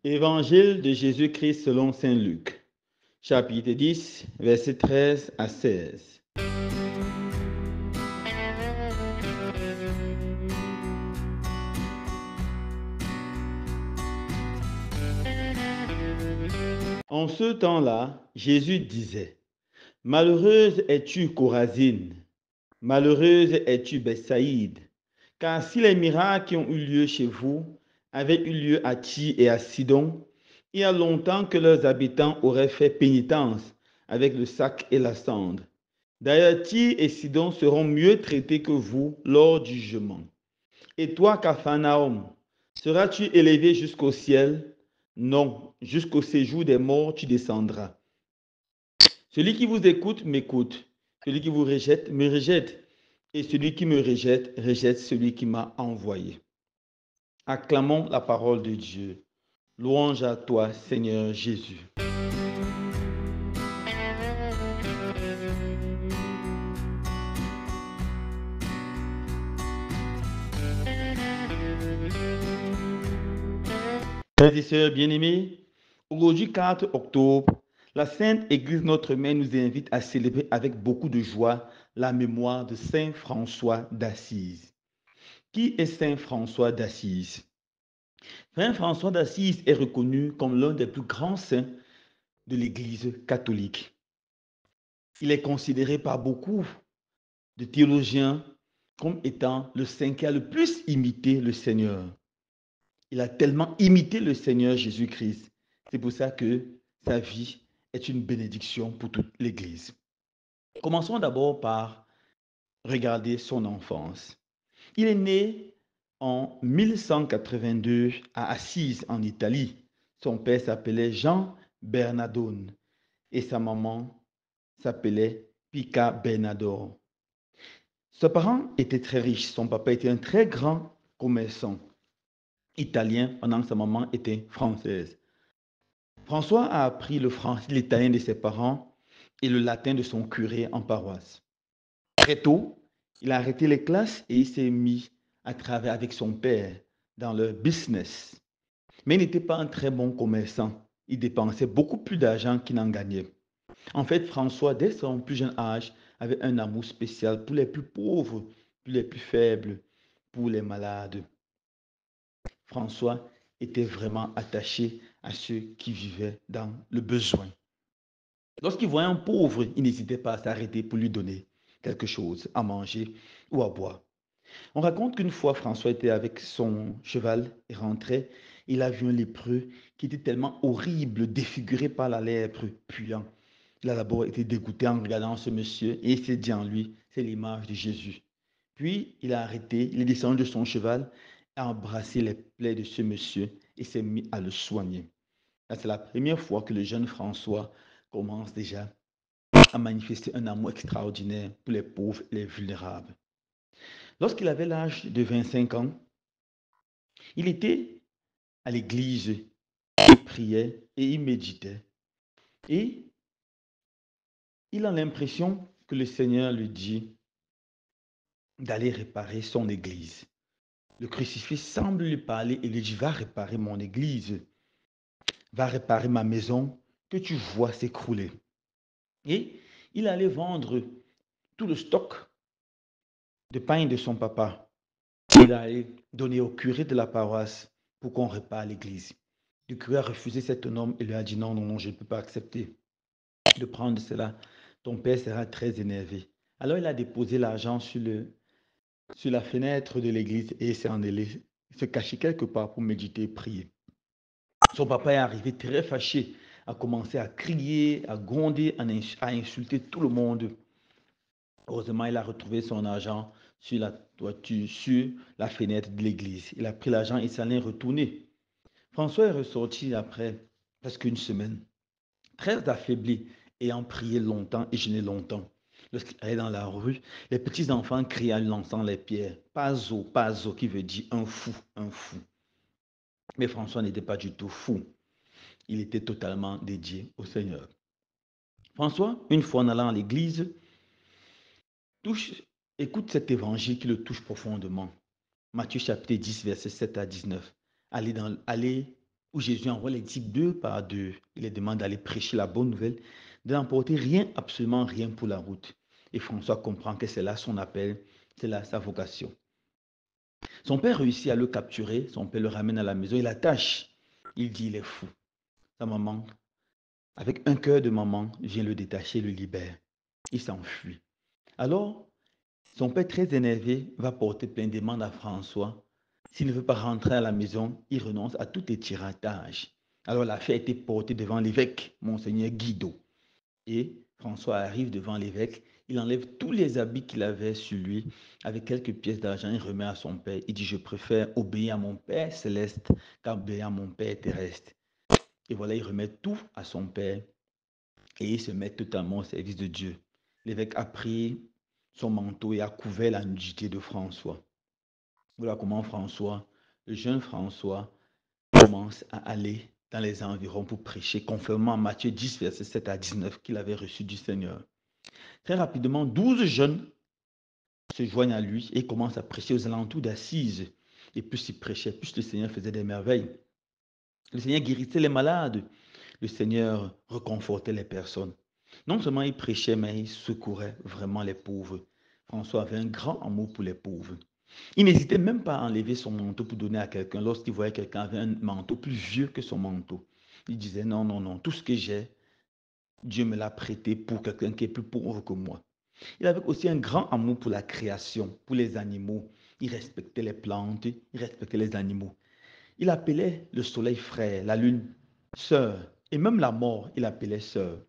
Évangile de Jésus-Christ selon saint Luc, chapitre 10, versets 13 à 16. En ce temps-là, Jésus disait, « Malheureuse es-tu, Chorazine, malheureuse es-tu, Bethsaïde, car si les miracles qui ont eu lieu chez vous avaient eu lieu à Tyr et à Sidon, il y a longtemps que leurs habitants auraient fait pénitence avec le sac et la cendre. D'ailleurs, Tyr et Sidon seront mieux traités que vous lors du jugement. Et toi, Capharnaüm, seras-tu élevé jusqu'au ciel? Non, jusqu'au séjour des morts tu descendras. Celui qui vous écoute m'écoute, celui qui vous rejette me rejette, et celui qui me rejette rejette celui qui m'a envoyé. » Acclamons la parole de Dieu. Louange à toi, Seigneur Jésus. Frères et sœurs bien-aimés, aujourd'hui 4 octobre, la Sainte Église Notre Mère nous invite à célébrer avec beaucoup de joie la mémoire de Saint François d'Assise. Qui est Saint François d'Assise? Saint François d'Assise est reconnu comme l'un des plus grands saints de l'Église catholique. Il est considéré par beaucoup de théologiens comme étant le saint qui a le plus imité le Seigneur. Il a tellement imité le Seigneur Jésus-Christ. C'est pour ça que sa vie est une bénédiction pour toute l'Église. Commençons d'abord par regarder son enfance. Il est né en 1182 à Assise, en Italie. Son père s'appelait Jean Bernardone et sa maman s'appelait Pica Bernardone. Ses parents étaient très riches. Son papa était un très grand commerçant italien pendant que sa maman était française. François a appris le français, l'italien de ses parents et le latin de son curé en paroisse. Très tôt, il a arrêté les classes et il s'est mis à travailler avec son père dans le business. Mais il n'était pas un très bon commerçant. Il dépensait beaucoup plus d'argent qu'il n'en gagnait. En fait, François, dès son plus jeune âge, avait un amour spécial pour les plus pauvres, pour les plus faibles, pour les malades. François était vraiment attaché à ceux qui vivaient dans le besoin. Lorsqu'il voyait un pauvre, il n'hésitait pas à s'arrêter pour lui donner quelque chose à manger ou à boire. On raconte qu'une fois, François était avec son cheval et rentrait. Il a vu un lépreux qui était tellement horrible, défiguré par la lèpre, puant. Il a d'abord été dégoûté en regardant ce monsieur et il s'est dit en lui, c'est l'image de Jésus. Puis il a arrêté, il est descendu de son cheval, a embrassé les plaies de ce monsieur et s'est mis à le soigner. C'est la première fois que le jeune François commence déjà à manifester un amour extraordinaire pour les pauvres et les vulnérables. Lorsqu'il avait l'âge de 25 ans, il était à l'église, il priait et il méditait. Et il a l'impression que le Seigneur lui dit d'aller réparer son église. Le crucifix semble lui parler et lui dit, va réparer mon église, va réparer ma maison que tu vois s'écrouler. Et il allait vendre tout le stock de pain de son papa. Il allait donner au curé de la paroisse pour qu'on répare l'église. Le curé a refusé cet homme et lui a dit, non, non, non, je ne peux pas accepter de prendre cela. Ton père sera très énervé. Alors il a déposé l'argent sur la fenêtre de l'église et s'est en allé se cacher quelque part pour méditer et prier. Son papa est arrivé très fâché, a commencé à crier, à gronder, à insulter tout le monde. Heureusement, il a retrouvé son argent sur la toiture, sur la fenêtre de l'église. Il a pris l'argent et s'en est retourné. François est ressorti après presque une semaine, très affaibli, ayant prié longtemps et jeûné longtemps. Lorsqu'il allait dans la rue, les petits enfants criaient en lançant les pierres. Pazo, qui veut dire un fou, un fou. Mais François n'était pas du tout fou. Il était totalement dédié au Seigneur. François, une fois en allant à l'église, écoute cet évangile qui le touche profondément. Matthieu chapitre 10, versets 7 à 19. Allez où Jésus envoie les disciples deux par deux. Il les demande d'aller prêcher la bonne nouvelle, de n'emporter rien, absolument rien pour la route. Et François comprend que c'est là son appel, c'est là sa vocation. Son père réussit à le capturer, son père le ramène à la maison, il l'attache. Il dit, il est fou. Sa maman, avec un cœur de maman, vient le détacher, le libère. Il s'enfuit. Alors, son père, très énervé, va porter plainte, demande à François. S'il ne veut pas rentrer à la maison, il renonce à tous les tiratages. Alors l'affaire a été portée devant l'évêque, Monseigneur Guido. Et François arrive devant l'évêque, il enlève tous les habits qu'il avait sur lui, avec quelques pièces d'argent, il remet à son père. Il dit, je préfère obéir à mon Père céleste qu'obéir à mon Père terrestre. Et voilà, il remet tout à son père et il se met totalement au service de Dieu. L'évêque a pris son manteau et a couvert la nudité de François. Voilà comment François, le jeune François, commence à aller dans les environs pour prêcher, conformément à Matthieu 10, versets 7 à 19, qu'il avait reçu du Seigneur. Très rapidement, 12 jeunes se joignent à lui et commencent à prêcher aux alentours d'Assise. Et plus il prêchait, plus le Seigneur faisait des merveilles. Le Seigneur guérissait les malades. Le Seigneur reconfortait les personnes. Non seulement il prêchait, mais il secourait vraiment les pauvres. François avait un grand amour pour les pauvres. Il n'hésitait même pas à enlever son manteau pour donner à quelqu'un lorsqu'il voyait quelqu'un avait un manteau plus vieux que son manteau. Il disait non, non, non, tout ce que j'ai, Dieu me l'a prêté pour quelqu'un qui est plus pauvre que moi. Il avait aussi un grand amour pour la création, pour les animaux. Il respectait les plantes, il respectait les animaux. Il appelait le soleil frère, la lune sœur, et même la mort, il appelait sœur.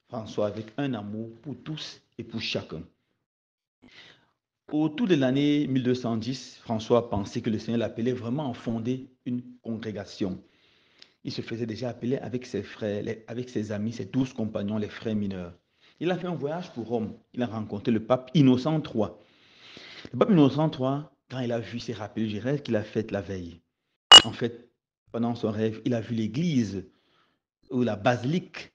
François avec un amour pour tous et pour chacun. Autour de l'année 1210, François pensait que le Seigneur l'appelait vraiment à fonder une congrégation. Il se faisait déjà appeler avec ses frères, avec ses amis, ses 12 compagnons, les frères mineurs. Il a fait un voyage pour Rome. Il a rencontré le pape Innocent III. Le pape Innocent III, quand il a vu, s'est rappelé du rêve qu'il a fait la veille. En fait, pendant son rêve, il a vu l'église ou la basilique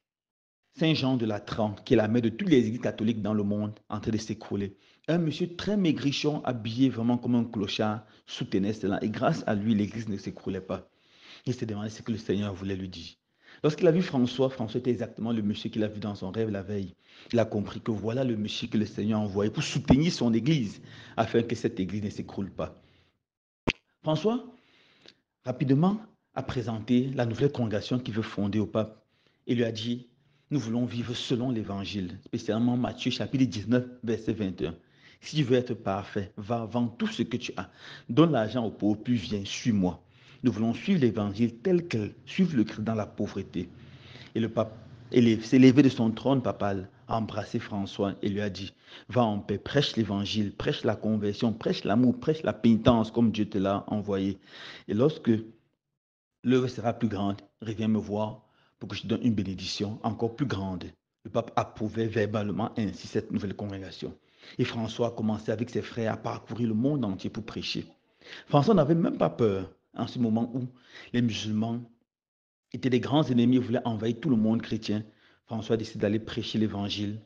Saint-Jean de Latran, qui est la mère de toutes les églises catholiques dans le monde, en train de s'écrouler. Un monsieur très maigrichon, habillé vraiment comme un clochard, soutenait cela. Et grâce à lui, l'église ne s'écroulait pas. Il s'est demandé ce que le Seigneur voulait lui dire. Lorsqu'il a vu François, François était exactement le monsieur qu'il a vu dans son rêve la veille. Il a compris que voilà le monsieur que le Seigneur a envoyé pour soutenir son église, afin que cette église ne s'écroule pas. François, rapidement, a présenté la nouvelle congrégation qu'il veut fonder au pape. Il lui a dit, nous voulons vivre selon l'évangile, spécialement Matthieu chapitre 19, verset 21. Si tu veux être parfait, va, vends tout ce que tu as, donne l'argent aux pauvres, puis viens, suis-moi. Nous voulons suivre l'évangile tel quel, suivre le Christ dans la pauvreté. Et le pape s'est levé de son trône papal, a embrassé François et lui a dit, va en paix, prêche l'évangile, prêche la conversion, prêche l'amour, prêche la pénitence comme Dieu te l'a envoyé. Et lorsque l'œuvre sera plus grande, reviens me voir pour que je te donne une bénédiction encore plus grande. Le pape approuvait verbalement ainsi cette nouvelle congrégation. Et François a commencé avec ses frères à parcourir le monde entier pour prêcher. François n'avait même pas peur en ce moment où les musulmans étaient des grands ennemis et voulaient envahir tout le monde chrétien. François décide d'aller prêcher l'évangile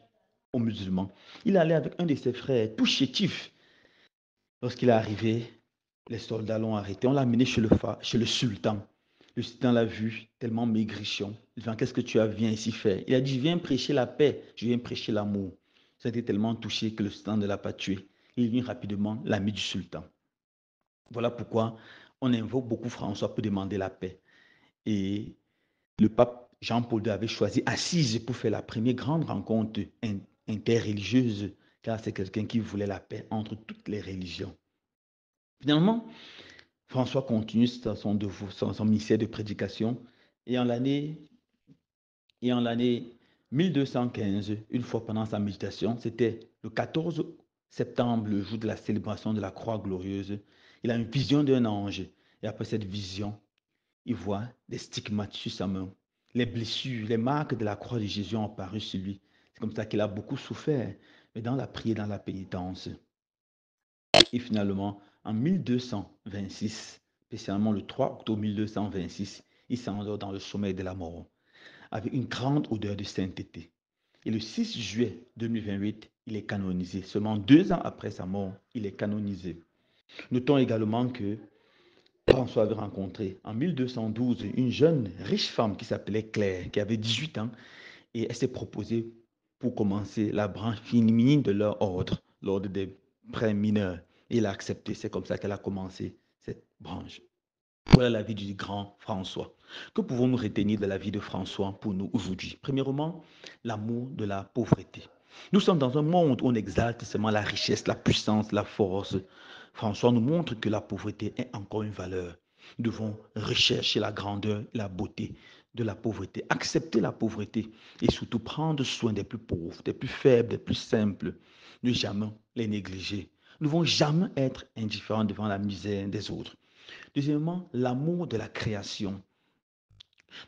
aux musulmans. Il allait avec un de ses frères, tout chétif. Lorsqu'il est arrivé, les soldats l'ont arrêté. On l'a amené chez le sultan. Le sultan l'a vu, tellement maigrichon. Il dit, qu'est-ce que tu as viens ici faire? Il a dit, je viens prêcher la paix, je viens prêcher l'amour. Ça a été tellement touché que le sultan ne l'a pas tué. Il est devenu rapidement l'ami du sultan. Voilà pourquoi on invoque beaucoup François pour demander la paix. Et le pape Jean-Paul II avait choisi Assise pour faire la première grande rencontre interreligieuse, car c'est quelqu'un qui voulait la paix entre toutes les religions. Finalement, François continue son ministère de prédication et en l'année 1215, une fois pendant sa méditation, c'était le 14 septembre, le jour de la célébration de la croix glorieuse, il a une vision d'un ange et après cette vision, il voit des stigmates sur sa main. Les blessures, les marques de la croix de Jésus ont apparu sur lui. C'est comme ça qu'il a beaucoup souffert, mais dans la prière, dans la pénitence. Et finalement, en 1226, spécialement le 3 octobre 1226, il s'endort dans le sommeil de la mort, avec une grande odeur de sainteté. Et le 6 juillet 2028, il est canonisé. Seulement 2 ans après sa mort, il est canonisé. Notons également que François avait rencontré en 1212 une jeune riche femme qui s'appelait Claire, qui avait 18 ans, et elle s'est proposée pour commencer la branche féminine de leur ordre, l'ordre des prêtres mineurs. Et il a accepté, c'est comme ça qu'elle a commencé cette branche. Voilà la vie du grand François. Que pouvons-nous retenir de la vie de François pour nous aujourd'hui? Premièrement, l'amour de la pauvreté. Nous sommes dans un monde où on exalte seulement la richesse, la puissance, la force. François nous montre que la pauvreté est encore une valeur. Nous devons rechercher la grandeur et la beauté de la pauvreté, accepter la pauvreté et surtout prendre soin des plus pauvres, des plus faibles, des plus simples. Ne jamais les négliger. Nous ne devons jamais être indifférents devant la misère des autres. Deuxièmement, l'amour de la création.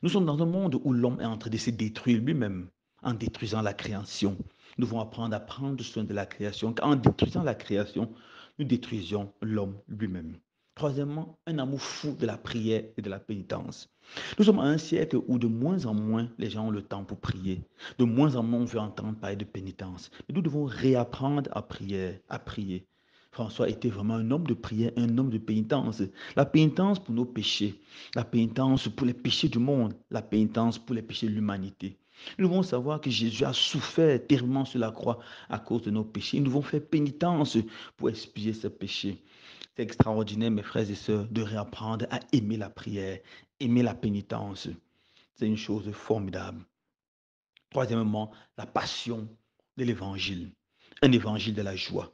Nous sommes dans un monde où l'homme est en train de se détruire lui-même en détruisant la création. Nous devons apprendre à prendre soin de la création, car en détruisant la création, nous détruisons l'homme lui-même. Troisièmement, un amour fou de la prière et de la pénitence. Nous sommes à un siècle où de moins en moins les gens ont le temps pour prier. De moins en moins on veut entendre parler de pénitence. Mais nous devons réapprendre à prier, à prier. François était vraiment un homme de prière, un homme de pénitence. La pénitence pour nos péchés, la pénitence pour les péchés du monde, la pénitence pour les péchés de l'humanité. Nous devons savoir que Jésus a souffert terriblement sur la croix à cause de nos péchés. Nous devons faire pénitence pour expier ces péchés. C'est extraordinaire, mes frères et sœurs, de réapprendre à aimer la prière, aimer la pénitence. C'est une chose formidable. Troisièmement, la passion de l'évangile. Un évangile de la joie.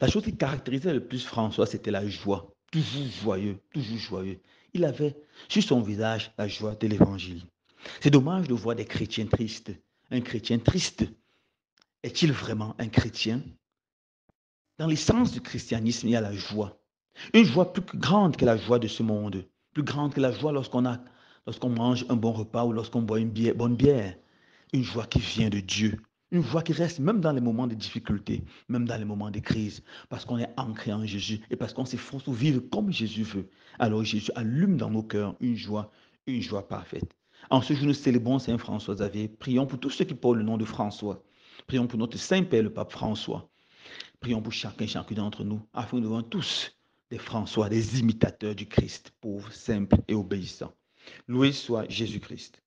La chose qui caractérisait le plus François, c'était la joie. Toujours joyeux, toujours joyeux. Il avait sur son visage la joie de l'évangile. C'est dommage de voir des chrétiens tristes. Un chrétien triste, est-il vraiment un chrétien? Dans l'essence du christianisme, il y a la joie. Une joie plus grande que la joie de ce monde. Plus grande que la joie lorsqu'on mange un bon repas ou lorsqu'on boit une bonne bière. Une joie qui vient de Dieu. Une joie qui reste même dans les moments de difficulté, même dans les moments de crise, parce qu'on est ancré en Jésus et parce qu'on s'efforce pour vivre comme Jésus veut. Alors Jésus allume dans nos cœurs une joie parfaite. En ce jour, nous célébrons Saint François Xavier. Prions pour tous ceux qui portent le nom de François. Prions pour notre Saint-Père, le pape François. Prions pour chacun d'entre nous, afin que nous devons tous des François, des imitateurs du Christ, pauvres, simples et obéissants. Loué soit Jésus-Christ.